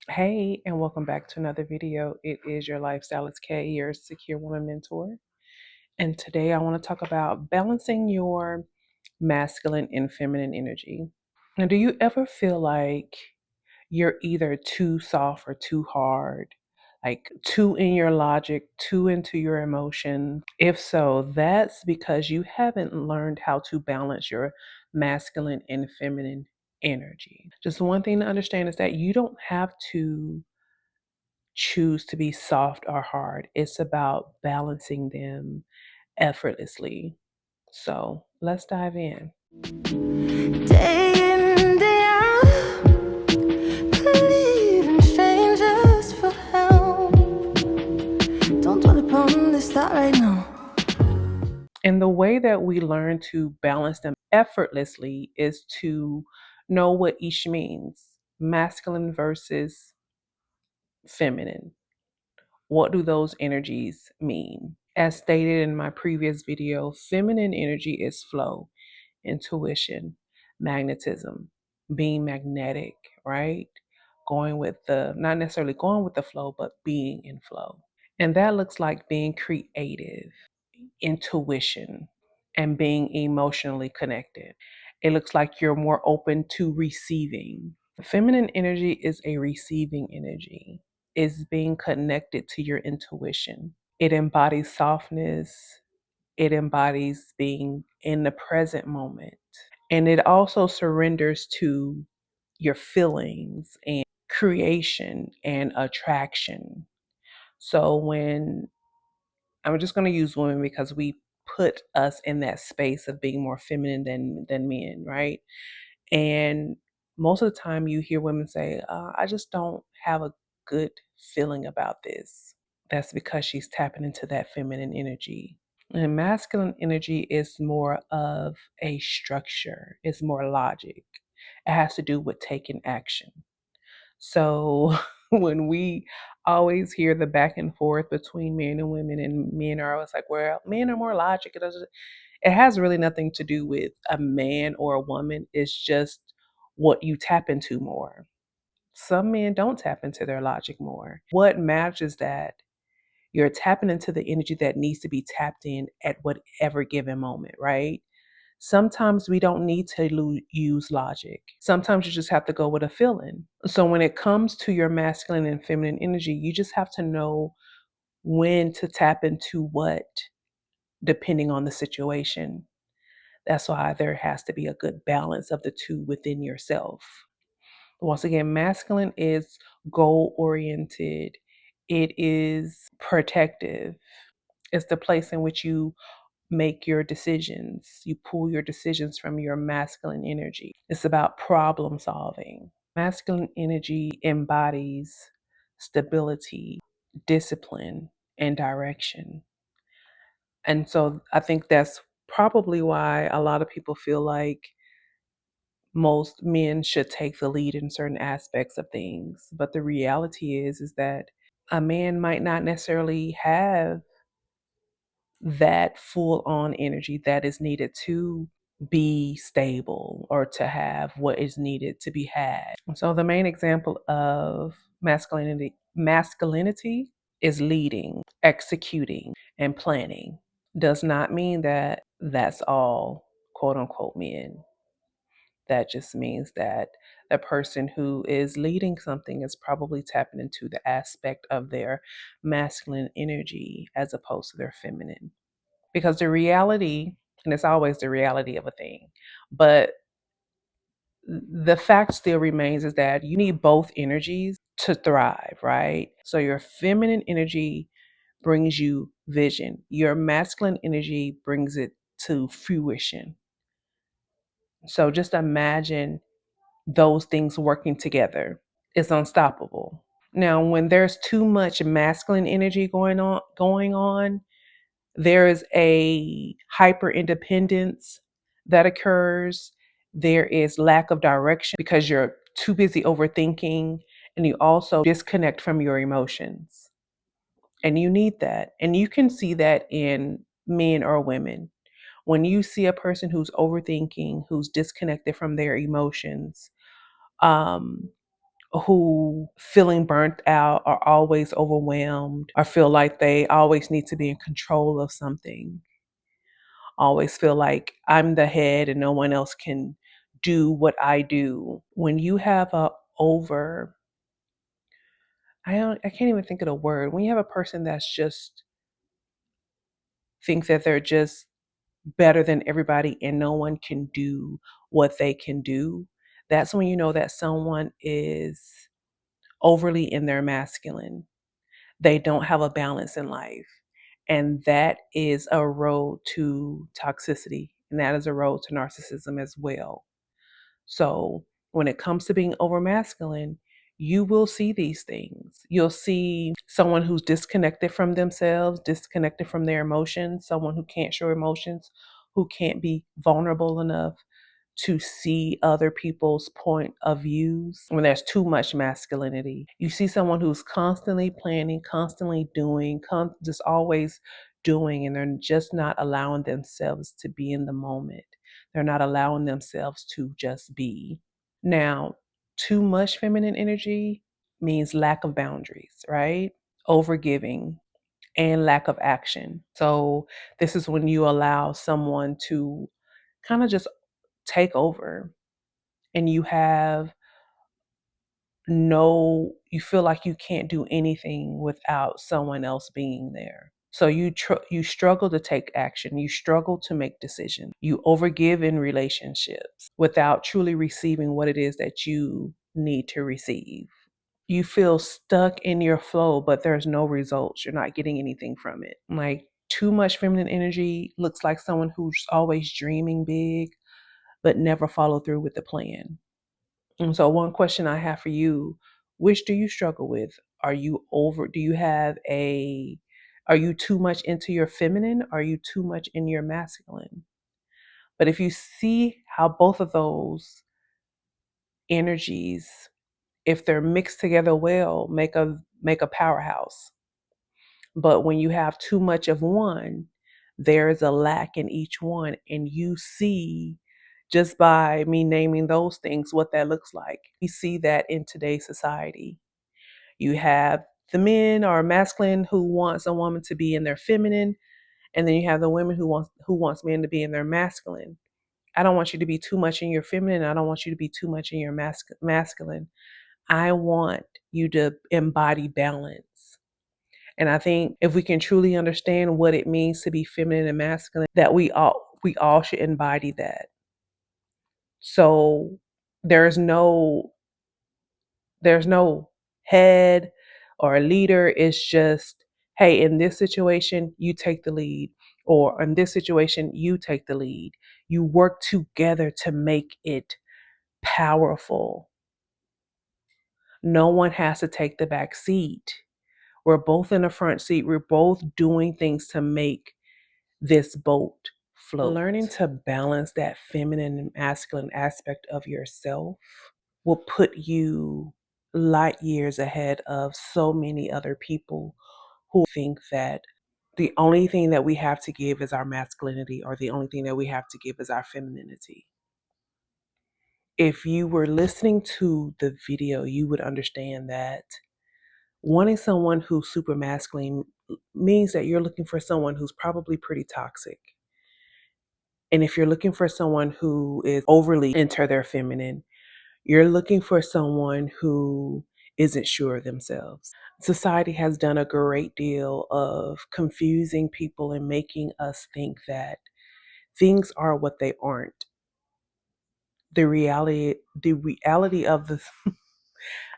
Hey, and welcome back to another video. It is your Lifestyle is K, your secure woman mentor. And today I want to talk about balancing your masculine and feminine energy. Now, do you ever feel like you're either too soft or too hard? Like too in your logic, too into your emotions? If so, that's because you haven't learned how to balance your masculine and feminine energy. Just one thing to understand is that you don't have to choose to be soft or hard. It's about balancing them effortlessly. So let's dive in. Day in, day out, believe in strangers for help. Don't dwell upon this thought right now. And the way that we learn to balance them effortlessly is to know what each means, masculine versus feminine. What do those energies mean? As stated in my previous video, feminine energy is flow, intuition, magnetism, being magnetic, right? Not necessarily going with the flow, but being in flow. And that looks like being creative, intuition, and being emotionally connected. It looks like you're more open to receiving. Feminine energy is a receiving energy, is being connected to your intuition. It embodies softness, it embodies being in the present moment. And it also surrenders to your feelings and creation and attraction. So when I'm just going to use women because we put us in that space of being more feminine than men, right? And most of the time you hear women say, I just don't have a good feeling about this. That's because she's tapping into that feminine energy. And masculine energy is more of a structure, it's more logic. It has to do with taking action. So when we always hear the back and forth between men and women, and men are always like, well, men are more logic. It has really nothing to do with a man or a woman. It's just what you tap into more. Some men don't tap into their logic more. What matters is that you're tapping into the energy that needs to be tapped in at whatever given moment, right? Sometimes we don't need to use logic. Sometimes you just have to go with a feeling. So when it comes to your masculine and feminine energy, you just have to know when to tap into what, depending on the situation. That's why there has to be a good balance of the two within yourself. Once again, masculine is goal oriented, it is protective. It's the place in which you make your decisions. You pull your decisions from your masculine energy. It's about problem solving. Masculine energy embodies stability, discipline, and direction. And so I think that's probably why a lot of people feel like most men should take the lead in certain aspects of things. But the reality is that a man might not necessarily have that full on energy that is needed to be stable or to have what is needed to be had. So the main example of masculinity is leading, executing, and planning. Does not mean that that's all quote unquote men. That just means that the person who is leading something is probably tapping into the aspect of their masculine energy as opposed to their feminine. Because the reality, and it's always the reality of a thing, but the fact still remains is that you need both energies to thrive, right? So your feminine energy brings you vision, your masculine energy brings it to fruition. So just imagine those things working together. It's unstoppable. Now, when there's too much masculine energy going on, there is a hyper independence that occurs. There is lack of direction because you're too busy overthinking, and you also disconnect from your emotions. And you need that. And you can see that in men or women. When you see a person who's overthinking, who's disconnected from their emotions, um, who feeling burnt out, are always overwhelmed, or feel like they always need to be in control of something, always feel like I'm the head and no one else can do what I do. When you have a over I can't even think of the word. When you have a person that's just think that they're just better than everybody and no one can do what they can do, that's when you know that someone is overly in their masculine. They don't have a balance in life. And that is a road to toxicity. And that is a road to narcissism as well. So when it comes to being over masculine, you will see these things. You'll see someone who's disconnected from themselves, disconnected from their emotions, someone who can't show emotions, who can't be vulnerable enough to see other people's point of views when there's too much masculinity. You see someone who's constantly planning, constantly doing, just always doing, and they're just not allowing themselves to be in the moment. They're not allowing themselves to just be. Now, too much feminine energy means lack of boundaries, right? Overgiving and lack of action. So, this is when you allow someone to kind of just take over and you feel like you can't do anything without someone else being there. So you struggle to take action, you struggle to make decisions, you overgive in relationships without truly receiving what it is that you need to receive. You feel stuck in your flow, but there's no results. You're not getting anything from it. Like, too much feminine energy looks like someone who's always dreaming big but never follow through with the plan. And so, one question I have for you: which do you struggle with? Are you over? Do you have a? Are you too much into your feminine? Are you too much in your masculine? But if you see how both of those energies, if they're mixed together well, make a powerhouse. But when you have too much of one, there is a lack in each one, and you see, just by me naming those things, what that looks like. We see that in today's society. You have the men or masculine who wants a woman to be in their feminine, and then you have the women who wants men to be in their masculine. I don't want you to be too much in your feminine. I don't want you to be too much in your masculine. I want you to embody balance. And I think if we can truly understand what it means to be feminine and masculine, that we all should embody that. So there's no there's no head or a leader. It's just, hey, in this situation, you take the lead, or in this situation, you take the lead. You work together to make it powerful. No one has to take the back seat. We're both in the front seat. We're both doing things to make this boat float. Learning to balance that feminine and masculine aspect of yourself will put you light years ahead of so many other people who think that the only thing that we have to give is our masculinity, or the only thing that we have to give is our femininity. If you were listening to the video, you would understand that wanting someone who's super masculine means that you're looking for someone who's probably pretty toxic. And if you're looking for someone who is overly into their feminine, you're looking for someone who isn't sure of themselves. Society has done a great deal of confusing people and making us think that things are what they aren't. The reality of the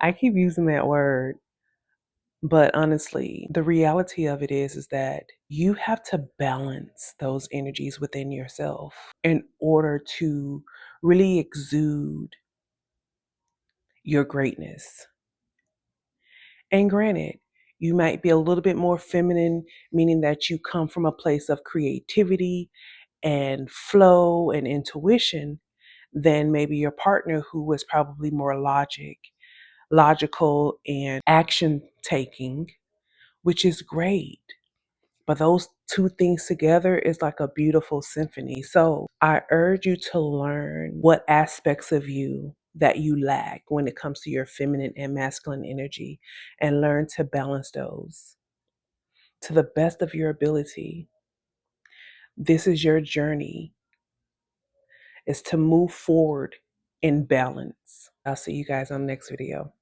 I keep using that word, but honestly, the reality of it is that you have to balance those energies within yourself in order to really exude your greatness. And granted, you might be a little bit more feminine, meaning that you come from a place of creativity and flow and intuition, than maybe your partner who was probably more logical and action taking, which is great. But those two things together is like a beautiful symphony. So I urge you to learn what aspects of you that you lack when it comes to your feminine and masculine energy, and learn to balance those to the best of your ability. This is your journey, is to move forward in balance. I'll see you guys on the next video.